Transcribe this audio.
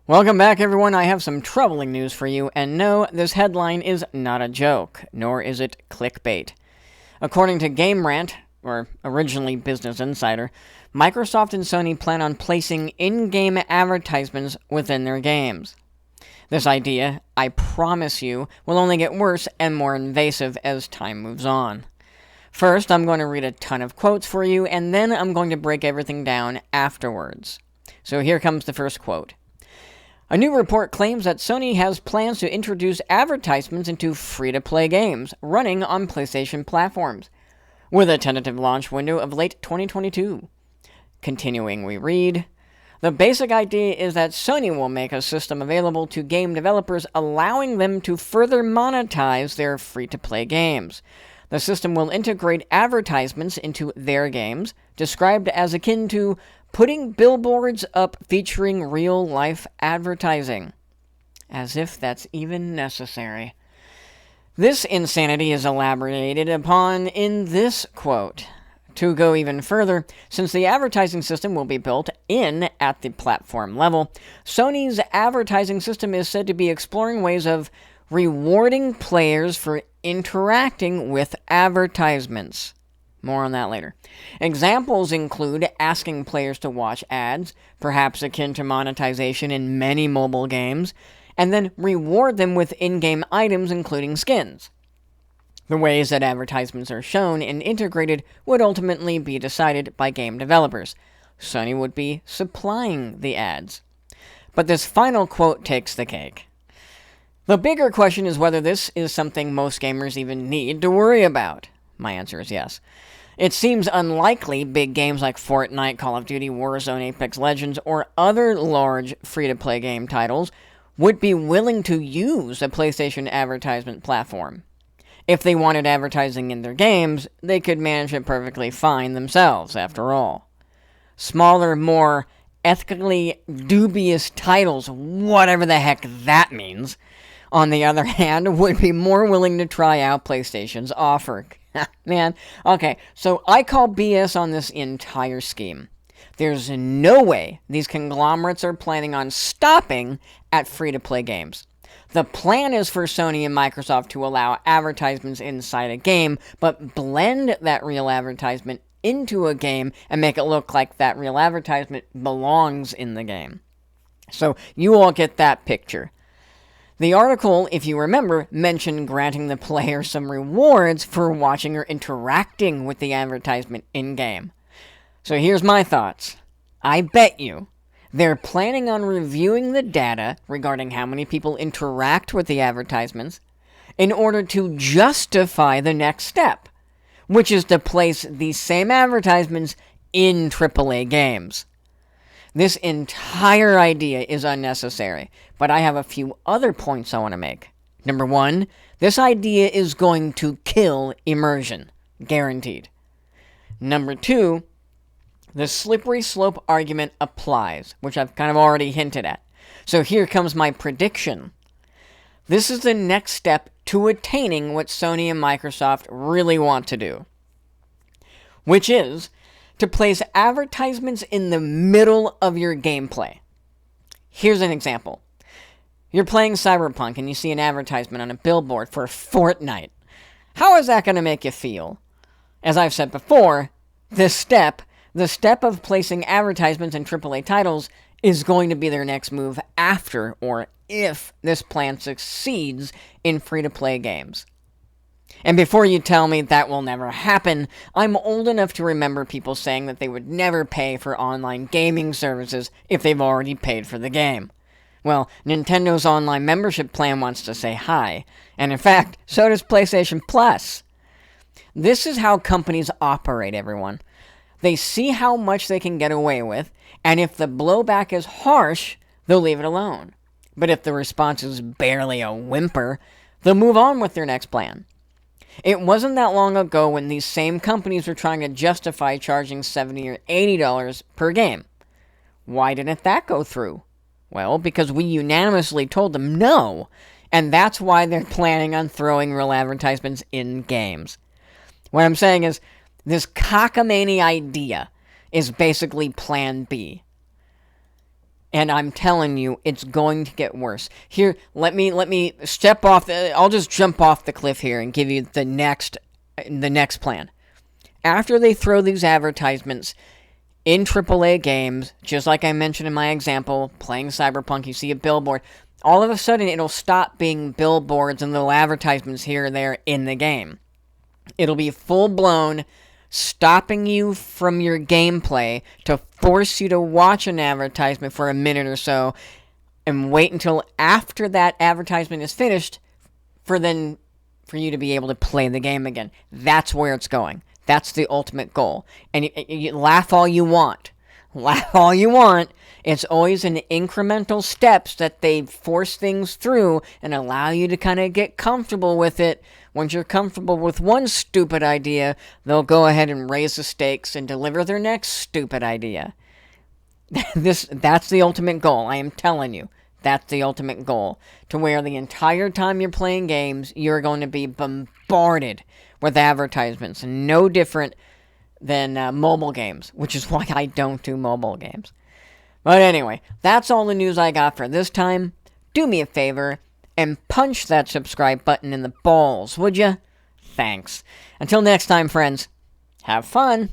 Welcome back, everyone. I have some troubling news for you, and no, this headline is not a joke, nor is it clickbait. According to Game Rant, or originally Business Insider, Microsoft and Sony plan on placing in-game advertisements within their games. This idea, I promise you, will only get worse and more invasive as time moves on. First, I'm going to read a ton of quotes for you, and then I'm going to break everything down afterwards. So here comes the first quote. A new report claims that Sony has plans to introduce advertisements into free-to-play games running on PlayStation platforms, with a tentative launch window of late 2022. Continuing, we read, the basic idea is that Sony will make a system available to game developers, allowing them to further monetize their free-to-play games. The system will integrate advertisements into their games, described as akin to putting billboards up featuring real-life advertising. As if that's even necessary. This insanity is elaborated upon in this quote. To go even further, since the advertising system will be built in at the platform level, Sony's advertising system is said to be exploring ways of rewarding players for interacting with advertisements. More on that later. Examples include asking players to watch ads, perhaps akin to monetization in many mobile games, and then reward them with in-game items including skins. The ways that advertisements are shown and integrated would ultimately be decided by game developers. Sony would be supplying the ads. But this final quote takes the cake. The bigger question is whether this is something most gamers even need to worry about. My answer is yes. It seems unlikely big games like Fortnite, Call of Duty, Warzone, Apex Legends, or other large free-to-play game titles would be willing to use a PlayStation advertisement platform. If they wanted advertising in their games, they could manage it perfectly fine themselves, after all. Smaller, more ethically dubious titles, whatever the heck that means, on the other hand, would be more willing to try out PlayStation's offer. Man, okay, so I call BS on this entire scheme. There's no way these conglomerates are planning on stopping at free-to-play games. The plan is for Sony and Microsoft to allow advertisements inside a game, but blend that real advertisement into a game and make it look like that real advertisement belongs in the game. So you all get that picture. The article, if you remember, mentioned granting the player some rewards for watching or interacting with the advertisement in-game. So here's my thoughts. I bet you they're planning on reviewing the data regarding how many people interact with the advertisements in order to justify the next step, which is to place these same advertisements in AAA games. This entire idea is unnecessary, but I have a few other points I want to make. Number one, this idea is going to kill immersion. Guaranteed. Number two, the slippery slope argument applies, which I've kind of already hinted at. So here comes my prediction. This is the next step to attaining what Sony and Microsoft really want to do, which is to place advertisements in the middle of your gameplay. Here's an example. You're playing Cyberpunk and you see an advertisement on a billboard for Fortnite. How is that going to make you feel? As I've said before, the step of placing advertisements in AAA titles is going to be their next move after or if this plan succeeds in free-to-play games. And before you tell me that will never happen, I'm old enough to remember people saying that they would never pay for online gaming services if they've already paid for the game. Well, Nintendo's online membership plan wants to say hi, and in fact, so does PlayStation Plus. This is how companies operate, everyone. They see how much they can get away with, and if the blowback is harsh, they'll leave it alone. But if the response is barely a whimper, they'll move on with their next plan. It wasn't that long ago when these same companies were trying to justify charging $70 or $80 per game. Why didn't that go through? Well, because we unanimously told them no, and that's why they're planning on throwing real advertisements in games. What I'm saying is, this cockamamie idea is basically Plan B. And I'm telling you, it's going to get worse. Here, let me step off. I'll just jump off the cliff here and give you the next plan. After they throw these advertisements in AAA games, just like I mentioned in my example, playing Cyberpunk, you see a billboard. All of a sudden, it'll stop being billboards and little advertisements here and there in the game. It'll be full-blown, stopping you from your gameplay to force you to watch an advertisement for a minute or so and wait until after that advertisement is finished for you to be able to play the game again. That's where it's going. That's the ultimate goal. And you laugh all you want. Laugh all you want. It's always in incremental steps that they force things through and allow you to kind of get comfortable with it. Once you're comfortable with one stupid idea, they'll go ahead and raise the stakes and deliver their next stupid idea. That's the ultimate goal. I am telling you. That's the ultimate goal. To where the entire time you're playing games, you're going to be bombarded with advertisements. No different than mobile games, which is why I don't do mobile games. But anyway, that's all the news I got for this time. Do me a favor and punch that subscribe button in the balls, would ya? Thanks. Until next time, friends, have fun.